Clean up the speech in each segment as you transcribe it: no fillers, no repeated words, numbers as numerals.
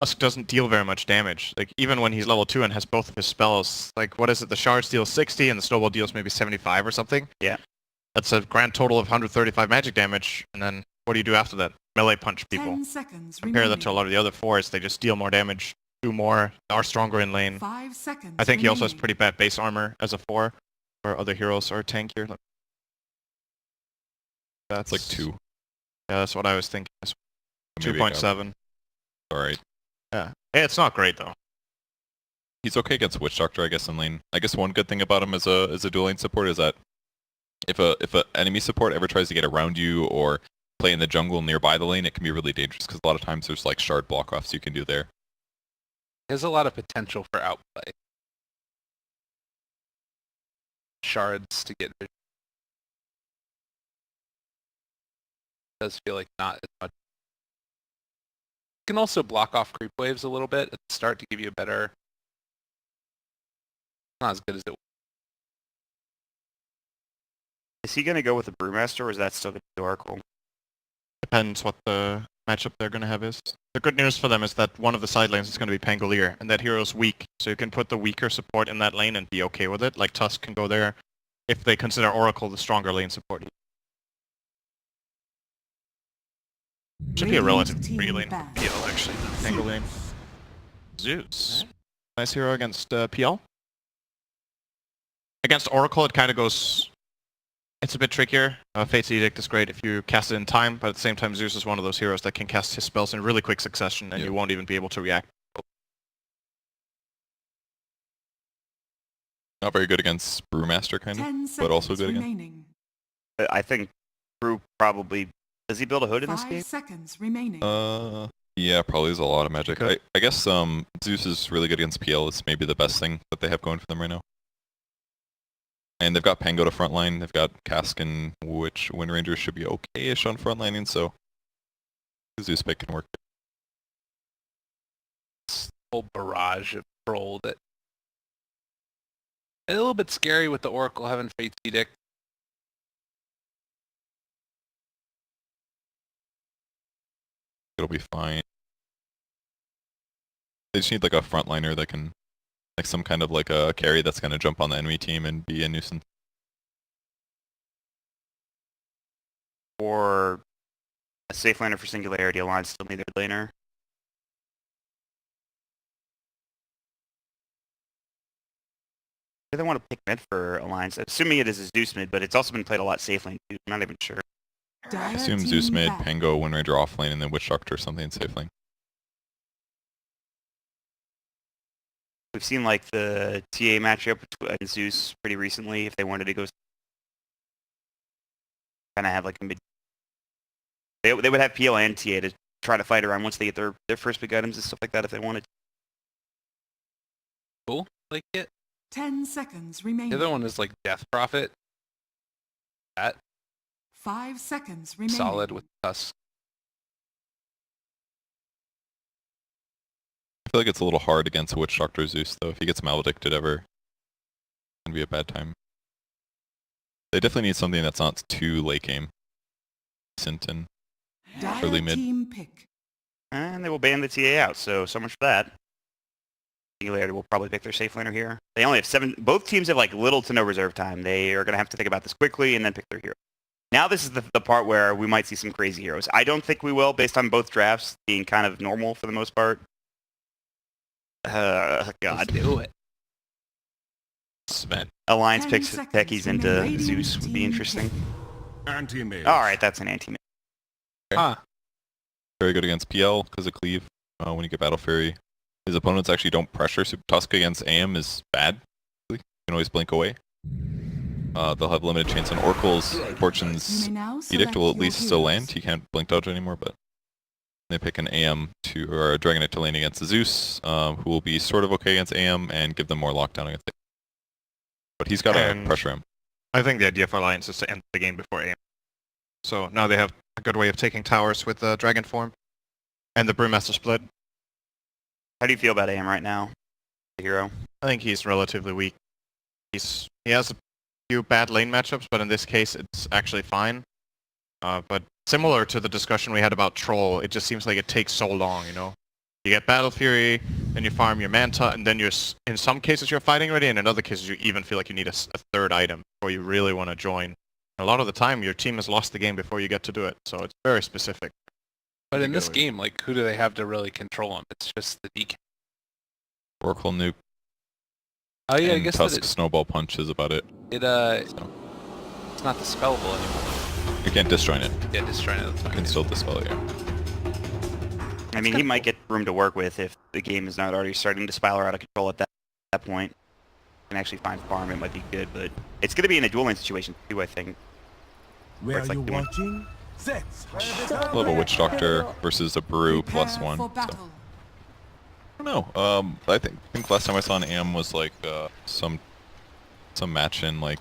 Tusk doesn't deal very much damage. Like, even when he's level 2 and has both of his spells, like, what is it? The shards deal 60 and the snowball deals maybe 75 or something? Yeah. That's a grand total of 135 magic damage, and then what do you do after that? Melee punch people. 10 seconds Compare remaining. that to a lot of the other 4s, they just deal more damage, do more, are stronger in lane. 5 seconds I think he also has remaining. pretty bad base armor as a 4, where other heroes are tankier. That's It's like 2. Yeah, that's what I was thinking. Maybe it got- 2.7. Alright. Yeah. Hey, it's not great though. He's okay against Witch Doctor, I guess, in lane. I guess one good thing about him as a dual lane support is that if a enemy support ever tries to get around you or play in the jungle nearby the lane, it can be really dangerous because a lot of times there's like shard block offs you can do there. There's a lot of potential for outplay. Shards to get vision. Does feel like not as much. You can also block off creep waves a little bit at the start to give you a better. Not as good as it was. Is he going to go with the Brewmaster, or is that still going to be Oracle? Depends what the matchup they're going to have is. The good news for them is that one of the side lanes is going to be Pangolier, and that hero's weak, so you can put the weaker support in that lane and be okay with it. Like Tusk can go there if they consider Oracle the stronger lane support. Should be a relative free lane for PL, actually. Pangolier. Zeus. Nice hero against PL. Against Oracle, it kind of goes... It's a bit trickier. Fate's Edict is great if you cast it in time, but at the same time, Zeus is one of those heroes that can cast his spells in really quick succession, and you won't even be able to react. Not very good against Brewmaster, kind 10 of, but also good against... remaining. I think Brew probably... Does he build a hood in this 5 game? seconds remaining. Yeah, probably is a lot of magic. I guess Zeus is really good against PL. It's maybe the best thing that they have going for them right now. And they've got Pango to frontline. They've got Kaskin, which Wind Ranger should be okay-ish on frontlining, so the Zeus pick can work. This whole barrage of troll that a little bit scary with the Oracle having Fate's Edict. It'll be fine. They just need like a frontliner that can, like some kind of like a carry that's going to jump on the enemy team and be a nuisance. Or a safe laner for Singularity. Alliance still need their laner. Do they want to pick mid for Alliance? Assuming it is a Zeus mid, but it's also been played a lot safe lane too. I'm not even sure. I assume Zeus mid, Pango, Wind Ranger off lane, and then Witch Doctor or something in safe lane. We've seen like the TA matchup between Zeus pretty recently. If they wanted to go, kind of have like a mid. They would have PL and TA to try to fight around once they get their first big items and stuff like that if they wanted. Cool. Like it. 10 seconds remaining. The other one is like Death Prophet. That 5 seconds remaining. solid with Tusk. I feel like it's a little hard against Witch Doctor Zeus, though. If he gets maledicted ever, it's going to be a bad time. They definitely need something that's not too late game. Decent and early mid. Team pick. And they will ban the TA out, so much for that. Singularity will probably pick their safe laner here. They only have 7. Both teams have like little to no reserve time. They are going to have to think about this quickly and then pick their hero. Now this is the part where we might see some crazy heroes. I don't think we will, based on both drafts being kind of normal for the most part. God. Let's do it. Sven. Alliance 10 picks seconds Peckies into remaining. Zeus would be Team interesting. Anti-mage. Alright, that's an anti-mage. Huh. Very good against PL because of Cleave. When you get Battle Fury, his opponents actually don't pressure. So Tusk against AM is bad. You can always blink away. They'll have limited chance on Oracle's Fortune's You may now Edict will at select least your still heroes. land. He can't blink dodge anymore, but they pick an AM to or a Dragon Knight to lane against the Zeus, who will be sort of okay against AM and give them more lockdown against it. But he's got to And pressure him. I think the idea for Alliance is to end the game before aim. So now they have a good way of taking towers with the Dragon Form and the Brewmaster split. How do you feel about AM right now? The hero. I think he's relatively weak. He has a few bad lane matchups, but in this case it's actually fine. But similar to the discussion we had about Troll, it just seems like it takes so long, you know? You get Battle Fury, then you farm your Manta, and then in some cases you're fighting ready, and in other cases you even feel like you need a third item before you really want to join. And a lot of the time your team has lost the game before you get to do it, so it's very specific. But in this game, like, who do they have to really control him? It's just the DK. Oracle nuke. Oh yeah, I And guess Tusk that snowball punch is about it. it's not dispellable anymore. You can't disjoin it. Yeah, destroying it. You can still dispel it, yeah. I mean, he might get room to work with if the game is not already starting to spiral out of control at that point. Can actually find farm, it might be good, but it's going to be in a duel lane situation too, I think. Where it's are like you doing- watching? Sets. We'll have a Witch Doctor versus a Brew Prepare +1. for So. battle. I don't know. I think last time I saw an AM was like some match in like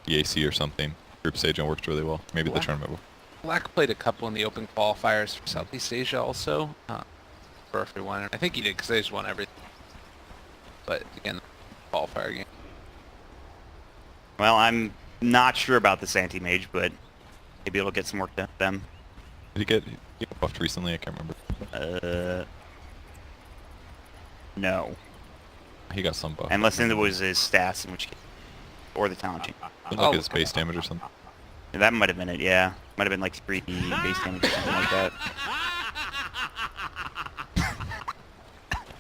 EAC or something. Group stage and worked really well. Maybe the Wow. tournament. Black played a couple in the open qualifiers for Southeast Asia also. For if he won, I think he did because they just won everything. But again, qualifier game. Well, I'm not sure about this anti-mage, but maybe it'll get some work done with them. Did he get buffed recently? I can't remember. No. He got some buff. Unless it was his stats, in which case, or the talent change. Like his base damage or something. That might have been it, yeah. Might have been like 3 base damage or something like that.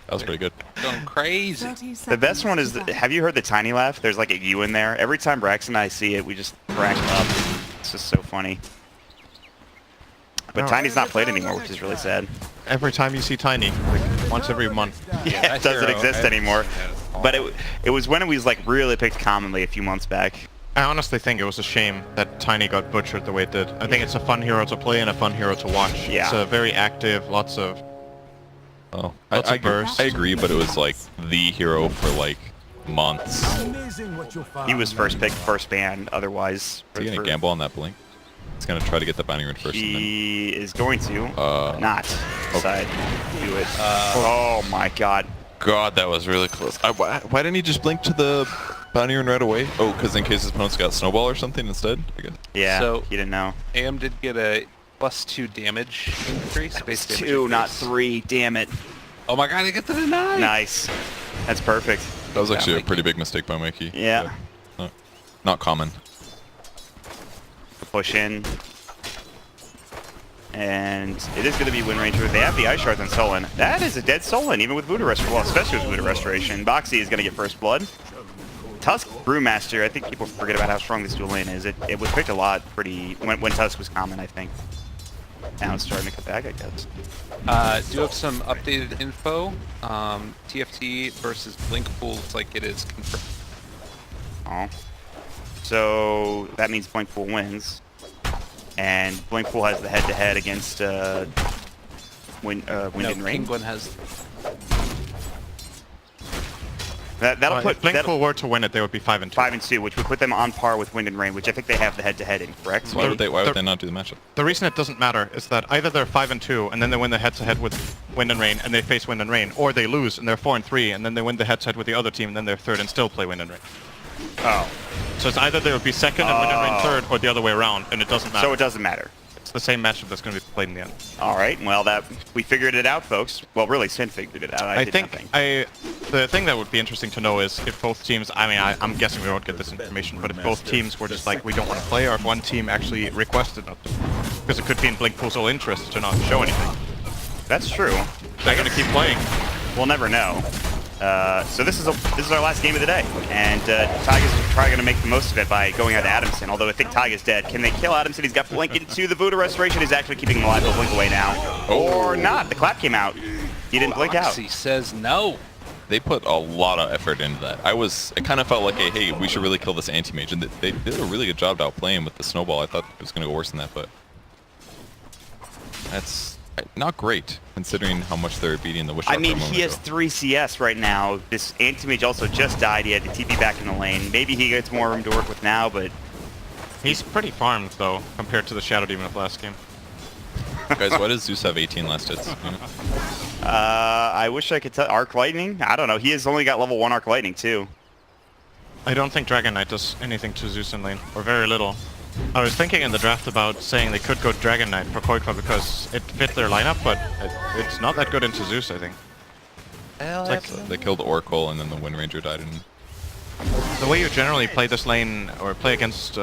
That was pretty good. Going crazy. 30 The best one is, seconds to have you heard the tiny laugh? There's like a U in there. Every time Brax and I see it, we just crack up. It's just so funny. But Oh. Tiny's not played anymore, which is really sad. Every time you see Tiny, like once every month. Yeah, that it doesn't hero, exist I- anymore. yeah. But it was when it was like really picked commonly a few months back. I honestly think it was a shame that Tiny got butchered the way it did. I think it's a fun hero to play and a fun hero to watch. Yeah. It's very active, lots of... Oh, Lots of bursts. I agree, but it was like the hero for like months. Amazing what you'll find. He was first picked, first banned, otherwise. Is he gonna gamble on that blink? He's gonna try to get the bounty rune first. He is going to And not decide to do it. Oh my god. God, that was really close. Why didn't he just blink to the bounty rune right away? Oh, because in case his opponent's got snowball or something instead. I guess. Yeah, So- he didn't know. AM did get a +2 damage increase. Base damage 2, not increase. 3. Damn it. Oh my god, he got the deny! Nice. That's perfect. That was actually a Mikey. pretty big mistake by Mikey. Yeah. Not common. Push in. And it is going to be win ranger. They have the ice shards on Solon. That is a dead Solon, even with Voodoo Restoration. Well, especially with Voodoo Restoration. Boxy is going to get first blood. Tusk Brewmaster, I think people forget about how strong this dual lane is. It was picked a lot when Tusk was common, I think. Now it's starting to come back, I guess. Do have some updated info. TFT versus Blinkpool looks like it is confirmed. Oh. So that means Blinkpool wins. And Blinkpool has the head-to-head against Wind No, and Rain. Penguin has. That'll put if Blinkpool were to win it, they would be 5-2. 5 and 2, which would put them on par with Wind and Rain, which I think they have the head-to-head in, correct? Why would they not do the matchup? The reason it doesn't matter is that either they're 5-2 and then they win the head-to-head with Wind and Rain and they face Wind and Rain, or they lose and they're 4-3 and then they win the head-to-head with the other team and then they're third and still play Wind and Rain. Oh. So it's either they would be second and Wind and Rain third, or the other way around, and it doesn't matter. So it doesn't matter. It's the same matchup that's going to be played in the end. All right. Well, we figured it out, folks. Well, really, Sin figured it out. I did think nothing. the thing that would be interesting to know is if both teams, I mean, I'm guessing we won't get this information, but if both teams were just like, we don't want to play, or if one team actually requested not to. Because it could be in Blinkpool's own interest to not show anything. That's true. They're going to keep playing. We'll never know. So this is our last game of the day, and Tyga's probably going to make the most of it by going out to Adamson, although I think Tyga's dead. Can they kill Adamson? He's got Blink into the Voodoo Restoration. He's actually keeping him alive. He'll blink away now. Or not. The clap came out. He didn't blink out. He says no. They put a lot of effort into that. It kind of felt like, hey, we should really kill this anti-mage, and they did a really good job outplaying with the snowball. I thought it was going to go worse than that, but that's not great considering how much they're beating the Wish I Doctor mean, a moment he has ago. 3 CS right now. This anti-mage also just died. He had the TP back in the lane. Maybe he gets more room to work with now, but He's pretty farmed, though, compared to the Shadow Demon of last game. Guys, why does Zeus have 18 last hits? You know? I wish I could tell. Arc Lightning? I don't know. He has only got level 1 Arc Lightning, too. I don't think Dragon Knight does anything to Zeus in lane, or very little. I was thinking in the draft about saying they could go Dragon Knight for Koikwa because it fit their lineup, but it's not that good into Zeus, I think. Hell, like They killed Oracle and then the Wind Ranger died in... the way you generally play this lane or play against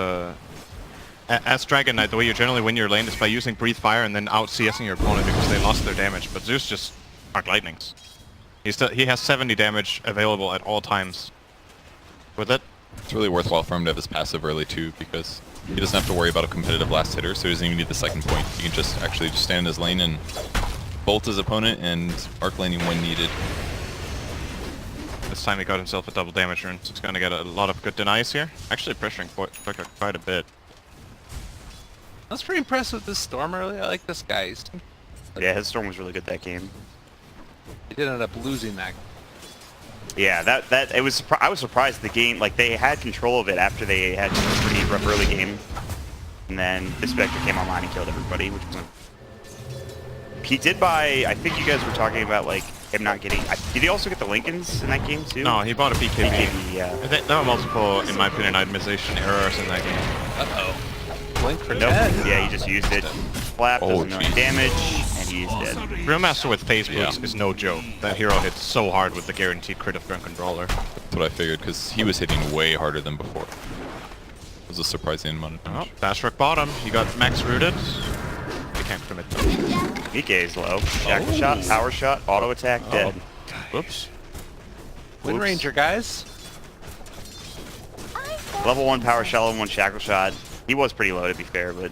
as Dragon Knight, the way you generally win your lane is by using Breathe Fire and then out CSing your opponent because they lost their damage. But Zeus just Arc Lightnings. He has 70 damage available at all times. With it, It's really worthwhile for him to have his passive early too, because he doesn't have to worry about a competitive last hitter, so he doesn't even need the second point. He can just actually just stand in his lane and bolt his opponent and arc laning when needed. this time he got himself a double damage rune, so he's going to get a lot of good denies here. Actually pressuring quite a bit. I was pretty impressed with this Storm earlier. I like this guy. Yeah, his Storm was really good that game. He did end up losing that. Yeah, it was. I was surprised the game, like they had control of it after they had a pretty rough early game, and then this Spectre came online and killed everybody, which was. He did buy. I think you guys were talking about like him not getting. Did he also get the Lincolns in that game too? No, he bought a BKB. BKB, yeah. There were multiple, in my opinion, itemization errors in that game. Uh-oh. Blink for Nope. dead. Yeah, he just used it. Flap does Oh, a million geez. damage, and he's dead. Brewmaster with phase boots Yeah. is no joke. That hero hits so hard with the guaranteed crit of Drunken Brawler. That's what I figured, because he was hitting way harder than before. It was a surprising amount of Oh, damage. Bashrock bottom. He got max rooted. He can't commit. Mike is low. Shackle shot, power shot, auto attack, dead. Whoops. Wind Ranger, guys. Level 1 power shot, level 1 shackle shot. He was pretty low to be fair, but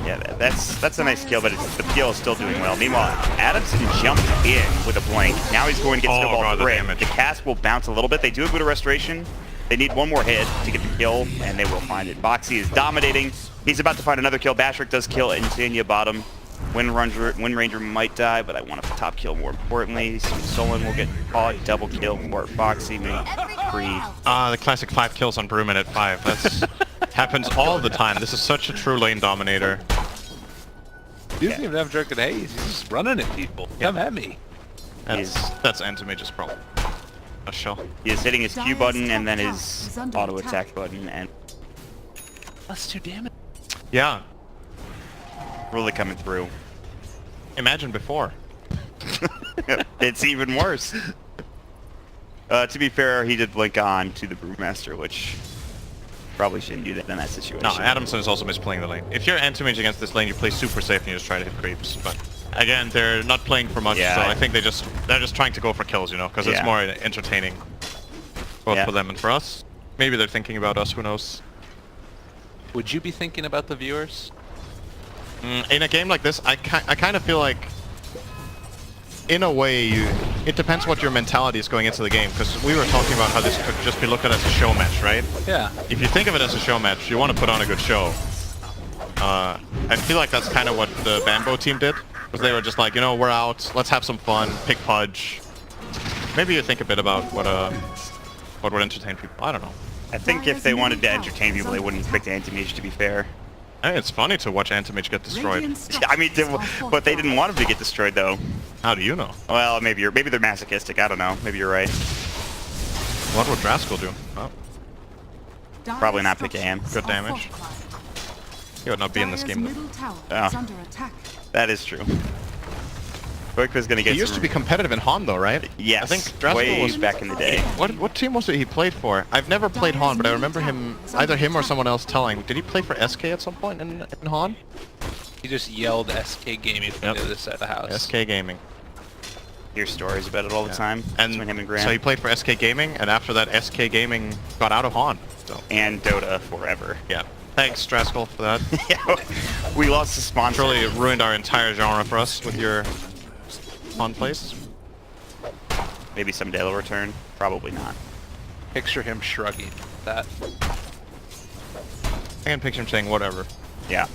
yeah, that's a nice kill, but the PL is still doing well. Meanwhile, Adamson jumped in with a blink. Now he's going to get Oh, snowball God, the crit. damage. The cast will bounce a little bit. They do have good restoration. They need one more hit to get the kill, and they will find it. Boxy is dominating. He's about to find another kill. Bashrick does kill Insania bottom. Wind Ranger might die, but I want a top kill more importantly. Solon will get caught. Double kill for Boxy. Free. The classic 5 kills on Brewman at 5. That's happens all the time. This is such a true lane dominator. He doesn't even have Drunken Haze. He's just running at people. Come at me. That's Antimage's problem. A shell. He is hitting his Q button and then his auto attack button, and Plus 2 damage. Yeah. really coming through. Imagine before. It's even worse. To be fair, he did blink on to the Brewmaster, which probably shouldn't do that in that situation. No, Adamson is also misplaying the lane. If you're Antimage against this lane, you play super safe and you just try to hit creeps. But again, they're not playing for much, Yeah, so I think they're just trying to go for kills, you know, because it's Yeah. more entertaining, both Yeah. for them and for us. Maybe they're thinking about us. Who knows? Would you be thinking about the viewers? In a game like this, I kind of feel like, in a way, it depends what your mentality is going into the game. Because we were talking about how this could just be looked at as a show match, right? Yeah. If you think of it as a show match, you want to put on a good show. I feel like that's kind of what the Bambo team did. Because they were just like, you know, we're out, let's have some fun, pick Pudge. Maybe you think a bit about what would entertain people. I don't know. I think if they wanted to entertain people, they wouldn't pick the Anti-Mage, to be fair. I mean, it's funny to watch Antimage get destroyed. I mean, but they didn't want him to get destroyed, though. How do you know? Well, maybe they're masochistic. I don't know. Maybe you're right. What would Draskell do? Oh, Probably not pick AM. Good damage. He would not be in this game. Middle tower Oh. is under attack. That is true. Quick was gonna get. He used to some- be competitive in Han, though, right? Yes. I think Draskell way was back in the day. What team was it he played for? I've never played Han, but I remember him, either him or someone else telling. Did he play for SK at some point in Han? He just yelled SK Gaming from Yep. the other side of the house. SK Gaming. Hear stories about it all the time. Between him and Grant. so he played for SK Gaming, and after that, SK Gaming got out of Han. So And Dota forever. yeah, thanks Draskell for that. Yeah, we lost the sponsor. Really ruined our entire genre for us with your Han plays. Maybe someday they'll return. Probably not. Picture him shrugging that. I can picture him saying whatever. Yeah.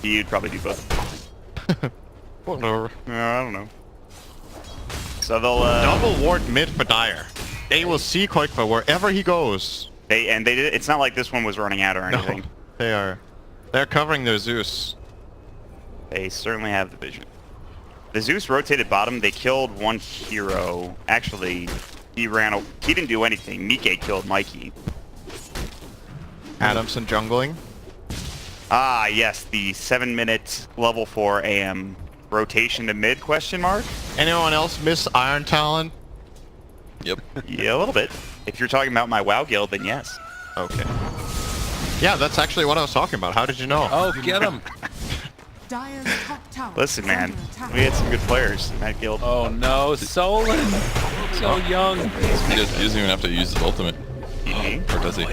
You'd probably do both. Whatever. I don't know. So they'll Double ward mid for Dire. They will see Koikva wherever he goes. they did. It's not like this one was running out or No, anything. they're covering their Zeus. They certainly have the vision. The Zeus rotated bottom. They killed one hero. Actually, he didn't do anything. Mike killed Mikey. Adamson jungling. Ah, yes, the 7-minute level 4 AM Rotation to mid, question mark? Anyone else miss Iron Talon? Yep. Yeah, a little bit. If you're talking about my WoW guild, then yes. Okay. Yeah, that's actually what I was talking about. How did you know? Oh, get him! Dire's top tower Listen, is man, under attack. we had some good players in that guild. Oh no, Solon! So young. He doesn't even have to use his ultimate. Or does he?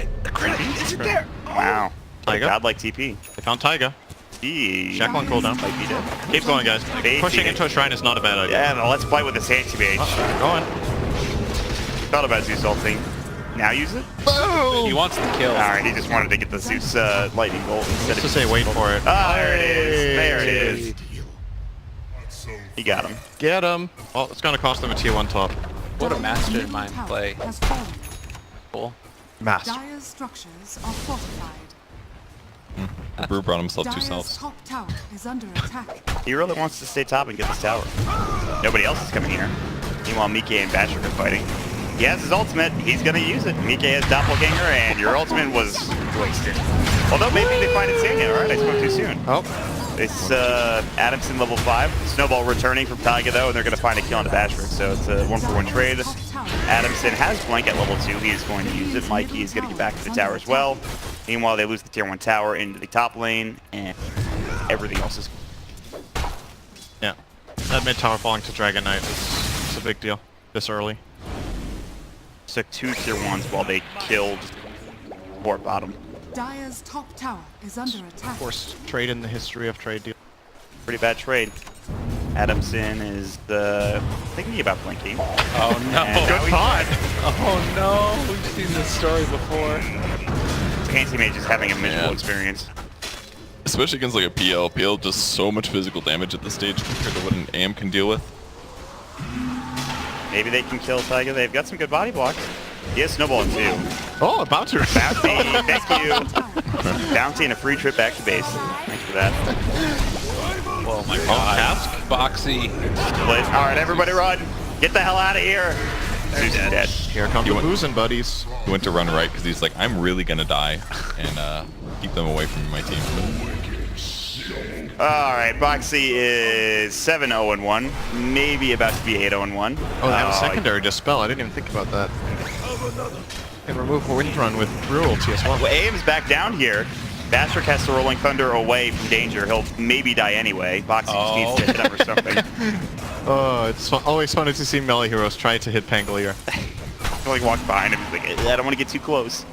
Wow. Taiga? Godlike TP. They found Taiga. Eee. Shackle on cooldown. Might be dead. Keep going, guys. Bait Pushing it. into a shrine is not a bad idea. Yeah, no, let's fight with this anti-mage. Going. Thought about Zeus ulting. Now use it? He wants to kill. Alright, he just wanted to get the Zeus lightning bolt instead Let's of... just say wait for it. Ah, there it is. There it is. He got him. Get him. Oh, it's gonna cost them a tier 1 top. What a Dire's mastermind middle tower play. has fallen. Cool. Master. Dire's structures are fortified. The brew brought himself 2 Dire's selves. top tower is under attack. He really wants to stay top and get this tower. Nobody else is coming here. Meanwhile, Mike and Basher are fighting. He has his ultimate. He's going to use it. Mike has Doppelganger, and your ultimate was wasted. Although maybe they find Insania. All right, I spoke too soon. Oh, It's Adamson level 5. Snowball returning from Taiga, though, and they're going to find a kill on the Bashford. So it's a 1-for-1 trade. Adamson has Blank at level 2. He is going to use it. Mikey is going to get back to the tower as well. Meanwhile, they lose the tier 1 tower into the top lane, and everything else is... yeah. That mid tower falling to Dragon Knight is a big deal this early. Took 2 tier 1s while they killed Port Bottom. Dire's top tower is under attack. Worst trade in the history of trade deal. Pretty bad trade. Adamson is thinking about blinking. Oh no. And now he's pod. Oh no. We've seen this story before. Anti-Mage is having a miserable Yeah. experience. Especially against like a PL. PL does so much physical damage at this stage compared to what an AM can deal with. Maybe they can kill Taiga. They've got some good body blocks. He has Snowball in 2. Oh, about to. Bounty, thank you. Bounty and a free trip back to base. Thanks for that. Oh my god. Cask? Boxy. Split. All right, everybody run. Get the hell out of here. Zeus is dead. Here comes the boozing buddies. He went to run right because he's like, I'm really gonna die and keep them away from my team. All right, Boxy is 7-0-1. Maybe about to be 8-0-1. Oh, they have a secondary dispel. I didn't even think about that. Can remove a wind run with cruelty as well. Well, AM's back down here. Bastric has to Rolling Thunder away from danger. He'll maybe die anyway. Boxy just needs to hit him or something. Oh, it's always funny to see melee heroes try to hit Pangolier. He like walks behind him. He's like, I don't want to get too close.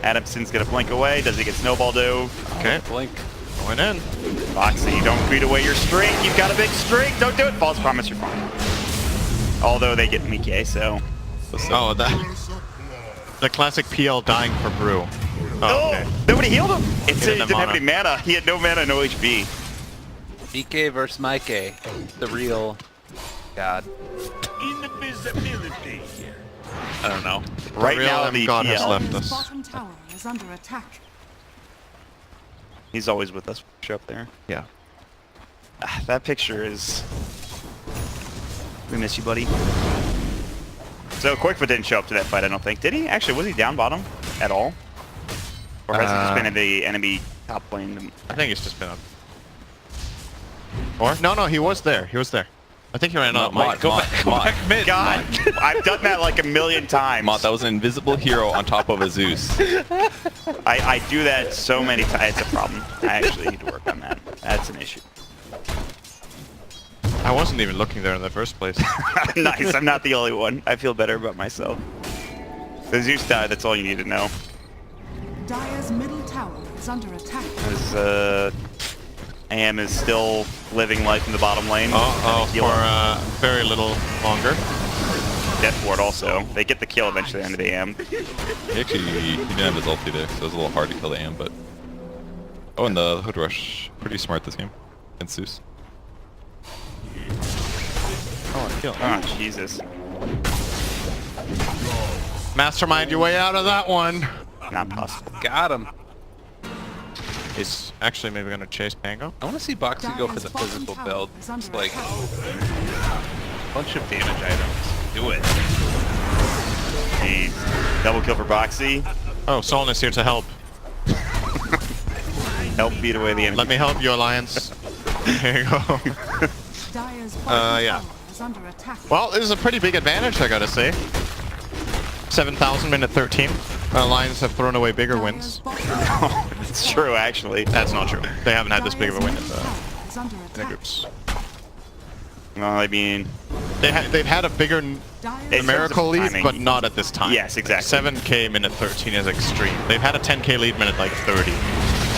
Adamson's gonna blink away. Does he get Snowball dove? Okay, Blink. going in. Boxy, don't feed away your streak. You've got a big streak. Don't do it. False promise, you're fine. Although they get Mike, so. Oh, the classic PL dying for brew. Oh, okay. Nobody healed him. It He didn't didn't have have any mana. He had no mana, no HP. DK versus Mike. The real god. Invisibility. I don't know. Right real now, M the God has PL. left Dire's us. bottom tower is under attack. He's always with us. Show up there. Yeah. That picture is... We miss you, buddy. So Quickfoot didn't show up to that fight, I don't think. Did he? Actually, was he down bottom at all? Or has he just been in the enemy top lane? I think it's just been up. Or? No, he was there. He was there. I think he ran out. Mott, Go Mott, back. Go Mott. back mid. God, I've done that like a million times. Mott, that was an invisible hero on top of a Zeus. I do that so many times. It's a problem. I actually need to work on that. That's an issue. I wasn't even looking there in the first place. Nice. I'm not the only one. I feel better about myself. The Zeus died. That's all you need to know. Dire's middle tower is under attack. As AM is still living life in the bottom lane. For very little longer. Death Ward also. They get the kill eventually on the AM. He didn't have his ulti there, so it was a little hard to kill the AM, but... Oh, and the Hood Rush. Pretty smart this game. Against Zeus. Oh, a kill. Oh, Jesus. Mastermind your way out of that one. Not possible. Got him. He's actually maybe going to chase Pango. I want to see Boxy go for the physical build. It's like a bunch of damage items. Do it. Jeez. Double kill for Boxy. Oh, Solon is here to help. Help beat away the enemy. Let me help you, Alliance. There you go. Dire's yeah. tower is under attack. Well, this is a pretty big advantage, I gotta say. 7,000 minute 13. Lions have thrown away bigger wins. It's true, actually. That's not true. They haven't had this big of a win in the the groups. Well, I mean, They've had a bigger numerical lead, timing. but not at this time. Yes, exactly. 7k minute 13 is extreme. They've had a 10k lead minute like 30.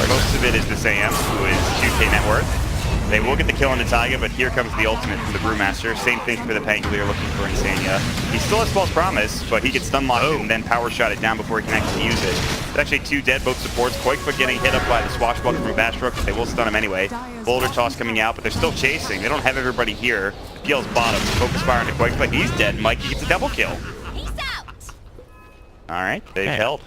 most of it is the Sam, who is 2k net worth. They will get the kill on the Taiga, but here comes the ultimate from the Brewmaster. Same thing for the Pangolier looking for Insania. He still has false promise, but he gets stun locked and then power shot it down before he can actually use it. It's actually 2 dead, both supports. Quakefoot getting hit up by the swashbuckler from Bashrook, but they will stun him anyway. Boulder toss coming out, but they're still chasing. They don't have everybody here. PL's bottom. Focus fire into Quakefoot. He's dead. Mikey gets a double kill. Alright, they've held.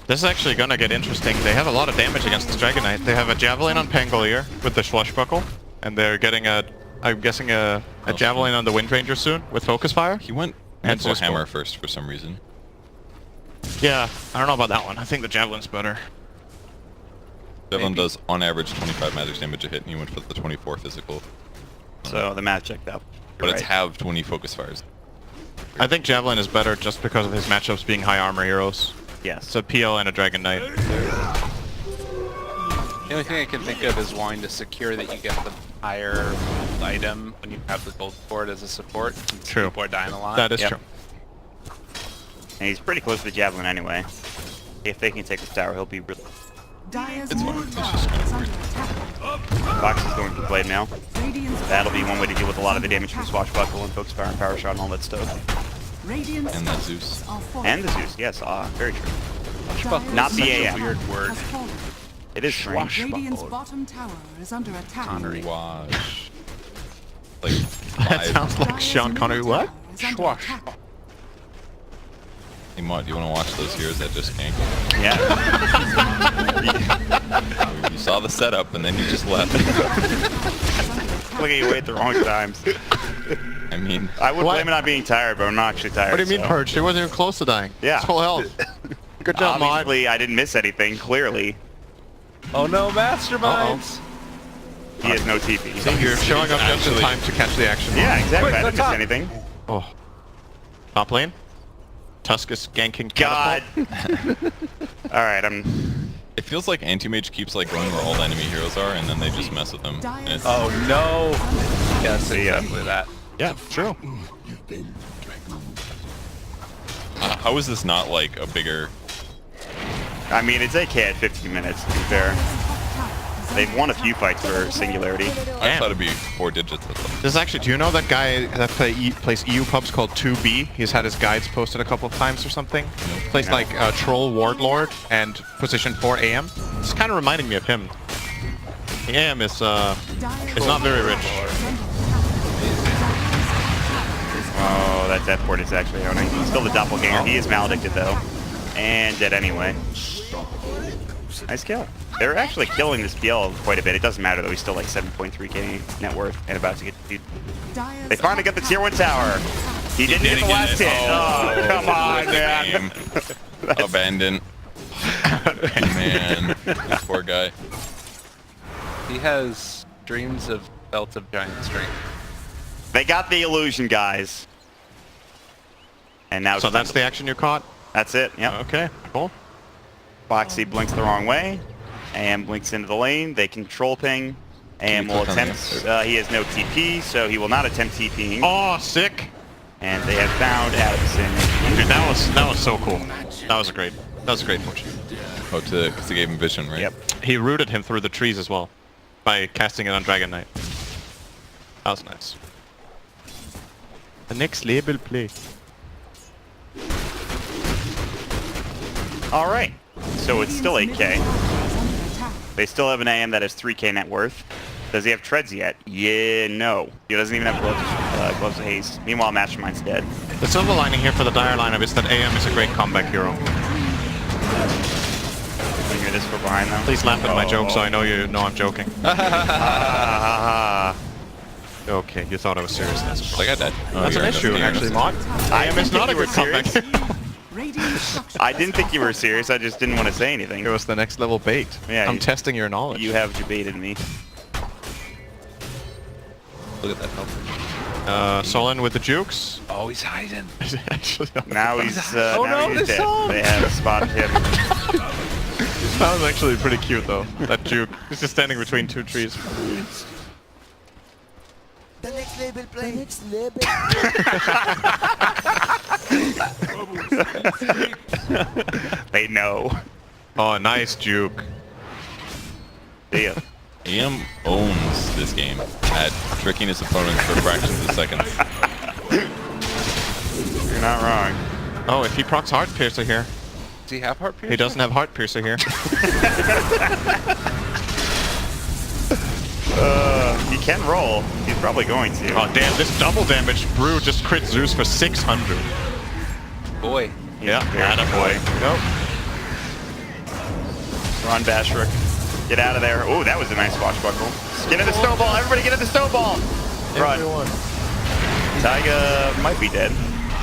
This is actually gonna get interesting. They have a lot of damage against this Dragon Knight. They have a Javelin on Pangolier with the Swashbuckle, and they're getting I'm guessing a Javelin on the Wind Ranger soon with Focus Fire. He went And for Zeus hammer Bolt. first for some reason. Yeah, I don't know about that one. I think the Javelin's better. Devlin does on average 25 magic damage a hit, and he went for the 24 physical. So the math checked out. But it's have 20 focus fires. I think Javelin is better just because of his matchups being high armor heroes. Yes. It's a PL and a Dragon Knight. The only thing I can think of is wanting to secure that you get the higher item when you have the gold sword as a support. Since True. People are dying a lot. That is Yep. true. And he's pretty close to the Javelin anyway. If they can take this tower, he'll be really... Dire's It's middle fine. tower is under attack. Fox is going for Blade Mail. Radiant's That'll be one way to deal with a lot of the damage from Swashbuckle and Focus Fire and Power Shot and all that stuff. Radiant's And that Zeus. are falling. And the Zeus, yes, very true. Dire's Not the middle AM. tower Weird word. has fallen. It is strange. Radiant's bottom tower is under attack. Connery. Wash. Like That 5. sounds like Dire's Sean middle Connery. What? tower is under Schwash. attack. Hey Mod, do you want to watch those heroes that just gank? Yeah. You saw the setup and then you just left. Look at you wait at the wrong times. I mean, I would What? blame it on being tired, but I'm not actually tired. What do you mean so. purged? He wasn't even close to dying. Yeah. It's full health. Good job, Mod. Obviously, I didn't miss anything, clearly. Oh no, masterminds! He has no TP. See, you're showing up just in Actually- time to catch the action. Yeah, exactly. Quick, I the didn't miss top. anything. Oh. Top lane. Tusk is ganking God. Catapult. Alright, I'm... it feels like Anti-Mage keeps like going where all the enemy heroes are and then they just mess with them. And it's, Oh no! Yes, See ya. exactly that. Yeah, true. how is this not like a bigger... I mean, it's AK at 15 minutes, to be fair. They've won a few fights for Singularity. I thought it'd be 4 digits. That's all. This is actually, do you know that guy that plays EU pubs called 2B? He's had his guides posted a couple of times or something. Plays No. like Troll Wardlord and position 4 AM. It's kind of reminding me of him. The AM is not very rich. Oh, that death port is actually owning. Still the doppelganger. He is maledicted, though. And dead anyway. Nice kill. They're actually killing this PL quite a bit. It doesn't matter, though. He's still like 7.3k net worth and about to get defeated. They finally got the tier 1 tower. He didn't get the last hit. Oh, come on, man. Game. Abandoned. Man, this poor guy. He has dreams of belt of giant strength. They got the illusion, guys. And now So it's that's the action you caught? That's it. Yep. Okay, cool. Foxy blinks the wrong way. AM blinks into the lane. They control ping. AM you will click on the attempt. He has no TP, so he will not attempt TPing. Oh, sick! And they have found Addison. Dude, that was so cool. That was a great push. Oh, because they gave him vision, right? Yep. He rooted him through the trees as well by casting it on Dragon Knight. That was nice. The next label play. All right. So it's still 8k. They still have an AM that has 3k net worth. Does he have treads yet? Yeah, no. He doesn't even have gloves of haste. Meanwhile, Mastermind's dead. The silver lining here for the Dire lineup is that AM is a great comeback hero. Can you hear this from behind them? Please laugh at my joke so I know you know I'm joking. Okay, you thought I was serious. That's Like I died. Oh, That's an you're issue, you're actually, Mod. AM is not a good comeback hero. I didn't think you were serious. I just didn't want to say anything. It was the next level bait. Yeah, I'm testing your knowledge. You have debated me. Look at that help. Solon with the jukes. Oh, he's hiding. Actually, Now he's Oh, now no, he's this dead. song. They have spotted him. that was actually pretty cute though. That juke. He's just standing between two trees. The next label play. The next label. They know. Oh, nice juke. Yeah. AM owns this game at tricking his opponents for fractions of seconds. You're not wrong. Oh, if he procs Heart Piercer here. Does he have heart piercer? He doesn't have Heart Piercer here. He can roll. He's probably going to. Oh damn, this double damage brew just crit Zeus for 600. Boy. Yeah, Very attaboy. Nope. Run, Bashrik. Get out of there. Oh, that was a nice swashbuckle. Get in the snowball. Everybody get in the snowball. Run. Everyone. Taiga might be dead.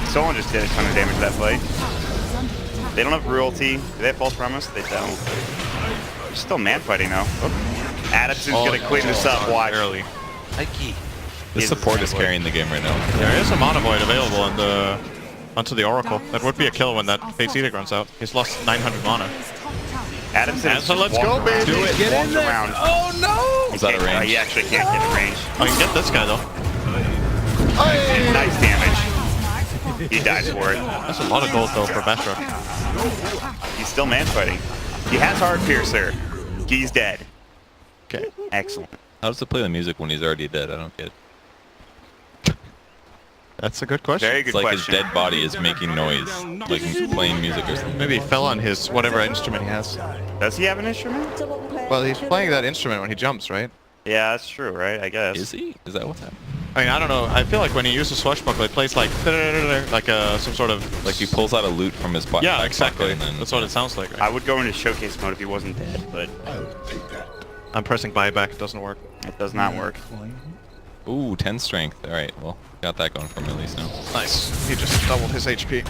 Solon just did a ton of damage to that fight. They don't have Royalty. Do they have False Promise? They don't. They're still man fighting though. Oh. Adamson's gonna clean this up. Watch. Early. Mikey. The support is carrying the game right now. There is a Mana Void available on the onto the Oracle. That would be a kill when that Fate's Edict runs out. He's lost 900 mana. Adamson is So just let's go, walking around. baby. Get in Walks there. around. Oh, no. Is that a range? He actually can't get in range. I can get this guy though. Nice damage. He dies for it. That's a lot of gold though for Bashrock. He's still man fighting. He has Heart Piercer. He's dead. Okay. Excellent. How does it play the music when he's already dead? I don't get it. That's a good question. Very good It's like question. his dead body is making noise, like he's playing music or something. Maybe he fell on his whatever instrument he has. Does he have an instrument? Well, he's playing that instrument when he jumps, right? Yeah, that's true, right? I guess. Is he? Is that what's happening? I mean, I don't know. I feel like when he uses Swashbuckle, it plays like some sort of Like he pulls out a loot from his pocket. yeah, exactly. And then That's what it sounds like. I would go into showcase mode if he wasn't dead, but I'm pressing buyback. It doesn't work. it does not work. ooh, 10 strength. All right, well, got that going for him at least now. Nice. He just doubled his HP.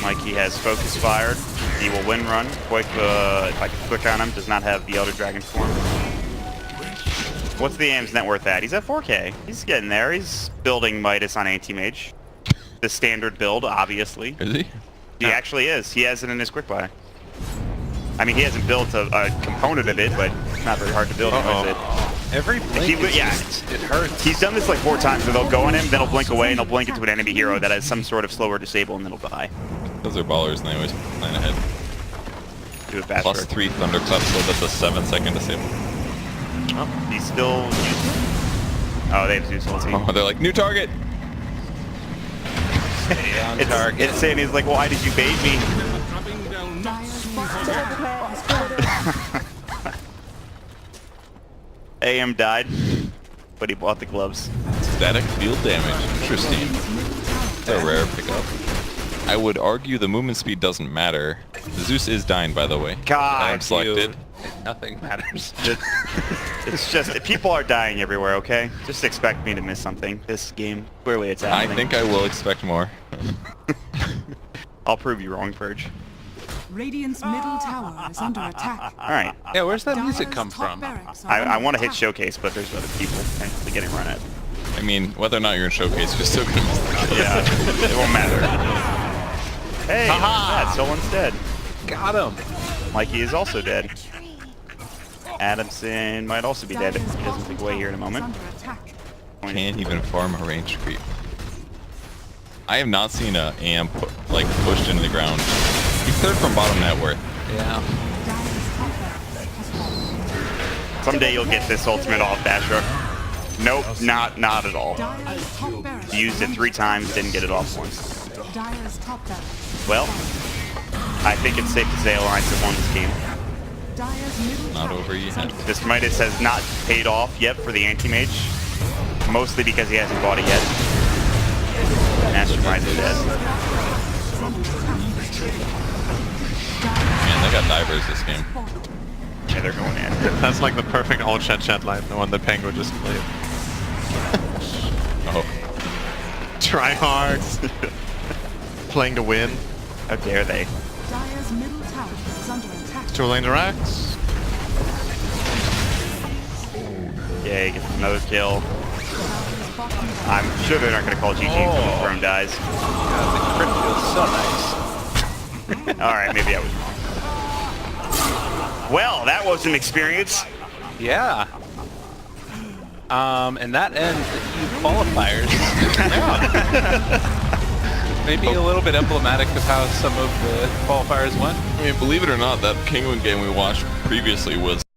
Mikey has focus fired. He will win run. Quick, if I can click on him, does not have the Elder Dragon form. What's the AIM's net worth at? He's at 4K. He's getting there. He's building Midas on Anti-Mage. The standard build, obviously. Is he? He actually is. He has it in his quick buy. I mean, he hasn't built a component of it, but it's not very hard to build, is it? Every blink, it hurts. He's done this like 4 times where they'll go on him, then he'll blink away, and he'll blink into an enemy hero that has some sort of slow or disable, and then he'll die. Those are ballers and they always plan ahead. Do it faster. Plus 3 Thunderclap, so that's a 7-second disable. Oh, he's still using. Oh, they have Zeus ulti. Oh, they're like, new target! It's saying he's like, why did you bait me? AM died, but he bought the gloves. Static field damage. Interesting. It's a rare pickup. I would argue the movement speed doesn't matter. Zeus is dying, by the way. God, I'm selected. Nothing matters. It's just, people are dying everywhere, okay? Just expect me to miss something. This game, clearly it's I happening. think I will expect more. I'll prove you wrong, Purge. Radiant's middle tower is under attack. Alright. Yeah, where's that music Dire's come top from? barracks are I under want to hit attack. Showcase, but there's other people actually getting run at. I mean, whether or not you're in Showcase, you're still gonna miss the shot. Yeah, it won't matter. Hey, Haha! someone's dead. Got him. Mikey is also dead. Adamson might also be dead if he doesn't pick away here in a moment. Under attack. Can't even farm a range creep. I have not seen a AM like pushed into the ground. He's third from bottom net worth. Yeah. Dire's top barracks has fallen. Someday you'll get this ultimate off, Bashrock. Nope, not at all. Dire's top barracks Used it 3 times, didn't get it off once. Dire's top barracks. Well, I think it's safe to say Alliance have won this game. Dire's middle Not tower over is yet. under This Midas has not paid off yet for the Anti-Mage, mostly because he hasn't bought it yet. Masterminds are dead. Man, they got divers this game. Yeah, they're going in. That's like the perfect all chat line, the one that Pango just played. Oh, Try hard. Playing to win. How dare they? Dire's middle tower is under attack. 2 lane directs. Yeah, he gets another kill. I'm sure they're not going to call GG until the throne dies. God, the crit feels so nice. All right, maybe I was wrong. Well, that was an experience. Yeah. And that ends the EU qualifiers. Maybe a little bit emblematic of how some of the qualifiers went. I mean, believe it or not, that Penguin game we watched previously was